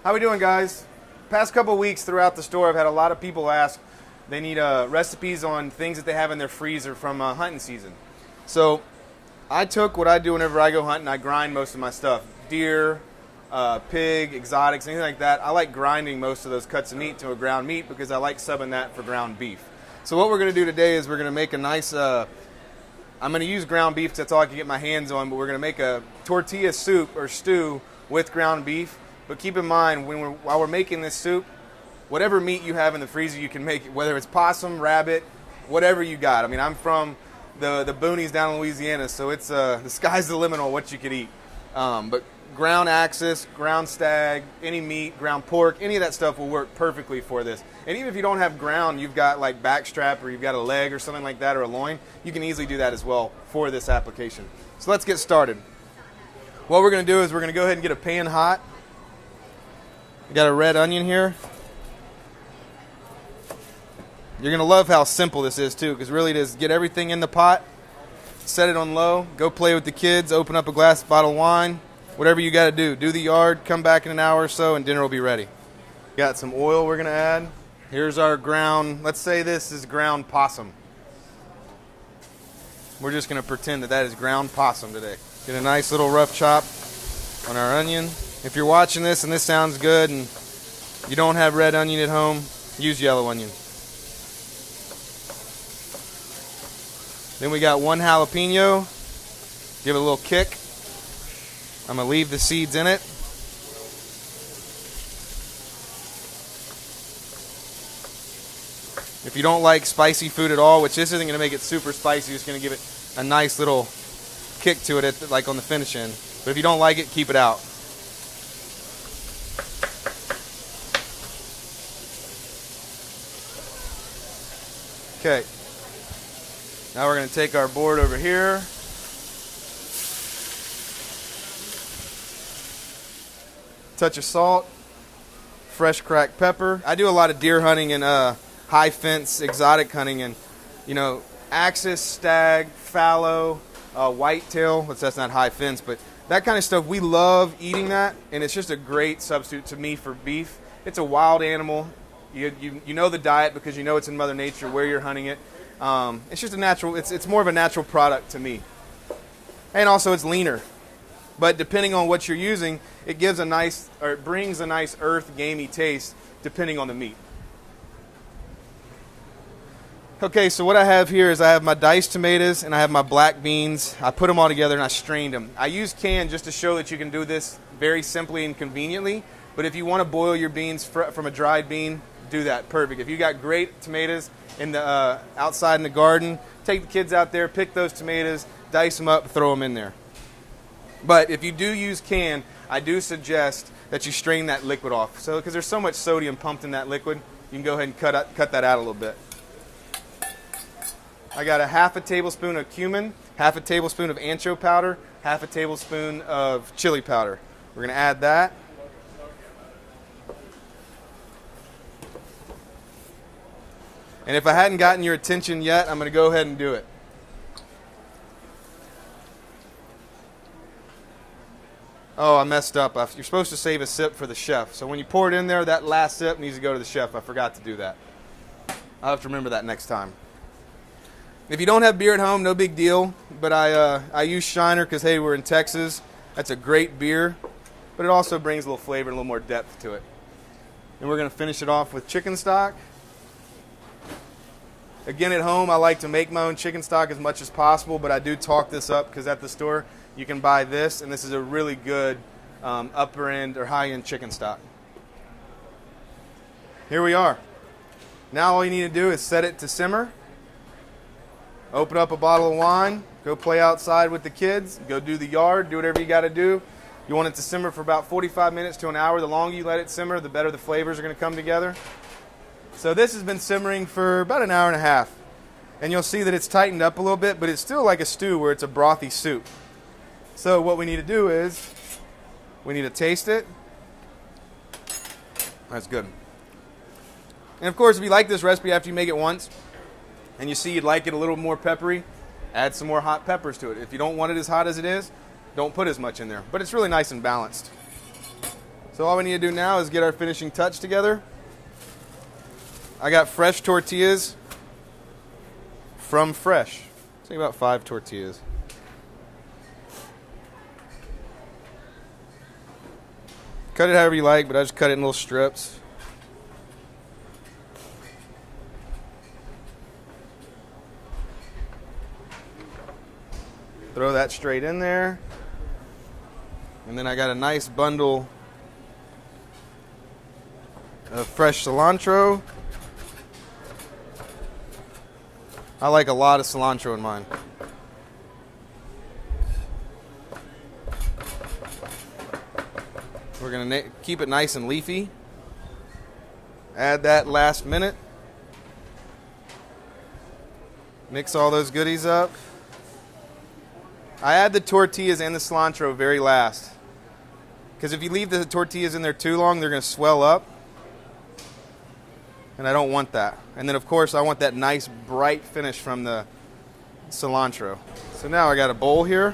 How we doing, guys? Past couple weeks throughout the store, I've had a lot of people ask. They need recipes on things that they have in their freezer from hunting season. So I took what I do whenever I go hunting. I grind most of my stuff. Deer, pig, exotics, anything like that. I like grinding most of those cuts of meat to a ground meat because I like subbing that for ground beef. So what we're going to do today is we're going to make a nice, I'm going to use ground beef because that's all I can get my hands on, but we're going to make a tortilla soup or stew with ground beef. But keep in mind, while we're making this soup, whatever meat you have in the freezer, you can make it, whether it's possum, rabbit, whatever you got. I mean, I'm from the boonies down in Louisiana, so it's the sky's the limit on what you could eat. But ground axis, ground stag, any meat, ground pork, any of that stuff will work perfectly for this. And even if you don't have ground, you've got like backstrap or you've got a leg or something like that or a loin, you can easily do that as well for this application. So let's get started. What we're going to do is we're going to go ahead and get a pan hot. We got a red onion here. You're going to love how simple this is too, because really it is get everything in the pot, set it on low, go play with the kids, open up a bottle of wine, whatever you got to do. Do the yard, come back in an hour or so, and dinner will be ready. Got some oil we're going to add. Here's our ground, let's say this is ground possum. We're just going to pretend that is ground possum today. Get a nice little rough chop on our onion. If you're watching this and this sounds good and you don't have red onion at home, use yellow onion. Then we got one jalapeno. Give it a little kick. I'm going to leave the seeds in it. If you don't like spicy food at all, which this isn't going to make it super spicy, it's going to give it a nice little kick to it, like on the finish end. But if you don't like it, keep it out. Okay, now we're going to take our board over here. Touch of salt, fresh cracked pepper. I do a lot of deer hunting and high fence exotic hunting, and axis, stag, fallow, whitetail. That's not high fence, but that kind of stuff. We love eating that, and it's just a great substitute to me for beef. It's a wild animal. You know the diet because you know it's in Mother Nature where you're hunting it. It's just a natural. It's more of a natural product to me, and also it's leaner. But depending on what you're using, it brings a nice earth gamey taste depending on the meat. Okay, so what I have here is I have my diced tomatoes and I have my black beans. I put them all together and I strained them. I use canned just to show that you can do this very simply and conveniently. But if you want to boil your beans from a dried bean, do that. Perfect. If you got great tomatoes in the outside in the garden, take the kids out there, pick those tomatoes, dice them up, throw them in there. But if you do use canned, I do suggest that you strain that liquid off. So because there's so much sodium pumped in that liquid, you can go ahead and cut that out a little bit. I got a half a tablespoon of cumin, half a tablespoon of ancho powder, half a tablespoon of chili powder. We're going to add that. And if I hadn't gotten your attention yet, I'm going to go ahead and do it. Oh, I messed up. You're supposed to save a sip for the chef. So when you pour it in there, that last sip needs to go to the chef. I forgot to do that. I'll have to remember that next time. If you don't have beer at home, no big deal. But I use Shiner because, hey, we're in Texas. That's a great beer. But it also brings a little flavor and a little more depth to it. And we're going to finish it off with chicken stock. Again, at home, I like to make my own chicken stock as much as possible, but I do talk this up because at the store, you can buy this, and this is a really good upper end or high end chicken stock. Here we are. Now all you need to do is set it to simmer. Open up a bottle of wine, go play outside with the kids, go do the yard, do whatever you got to do. You want it to simmer for about 45 minutes to an hour. The longer you let it simmer, the better the flavors are going to come together. So this has been simmering for about an hour and a half. And you'll see that it's tightened up a little bit, but it's still like a stew where it's a brothy soup. So what we need to do is, we need to taste it. That's good. And of course, if you like this recipe after you make it once, and you see you'd like it a little more peppery, add some more hot peppers to it. If you don't want it as hot as it is, don't put as much in there. But it's really nice and balanced. So So all we need to do now is get our finishing touch together. I got fresh tortillas from Fresh. Take about 5 tortillas. Cut it however you like, but I just cut it in little strips. Throw that straight in there. And then I got a nice bundle of fresh cilantro. I like a lot of cilantro in mine. We're going to keep it nice and leafy. Add that last minute. Mix all those goodies up. I add the tortillas and the cilantro very last, because if you leave the tortillas in there too long, they're going to swell up, and I don't want that. And then, of course, I want that nice bright finish from the cilantro. So now I got a bowl here.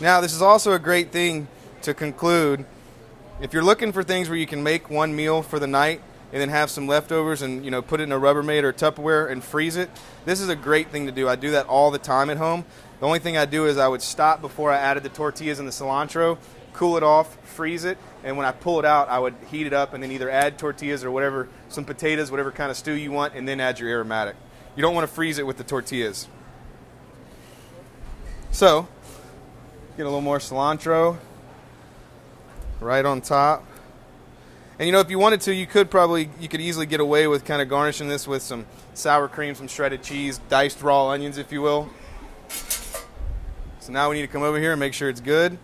Now, this is also a great thing to conclude. If you're looking for things where you can make one meal for the night and then have some leftovers and, you know, put it in a Rubbermaid or Tupperware and freeze it, this is a great thing to do. I do that all the time at home. The only thing I do is I would stop before I added the tortillas and the cilantro, cool it off, freeze it, and when I pull it out, I would heat it up and then either add tortillas or whatever, some potatoes, whatever kind of stew you want, and then add your aromatic. You don't want to freeze it with the tortillas. So, get a little more cilantro right on top. And you know, if you wanted to, you could easily get away with kind of garnishing this with some sour cream, some shredded cheese, diced raw onions, if you will. So now we need to come over here and make sure it's good.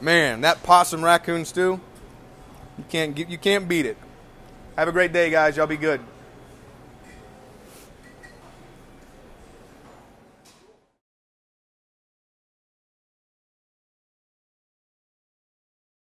Man, that possum raccoon stew, you can't beat it. Have a great day, guys. Y'all be good.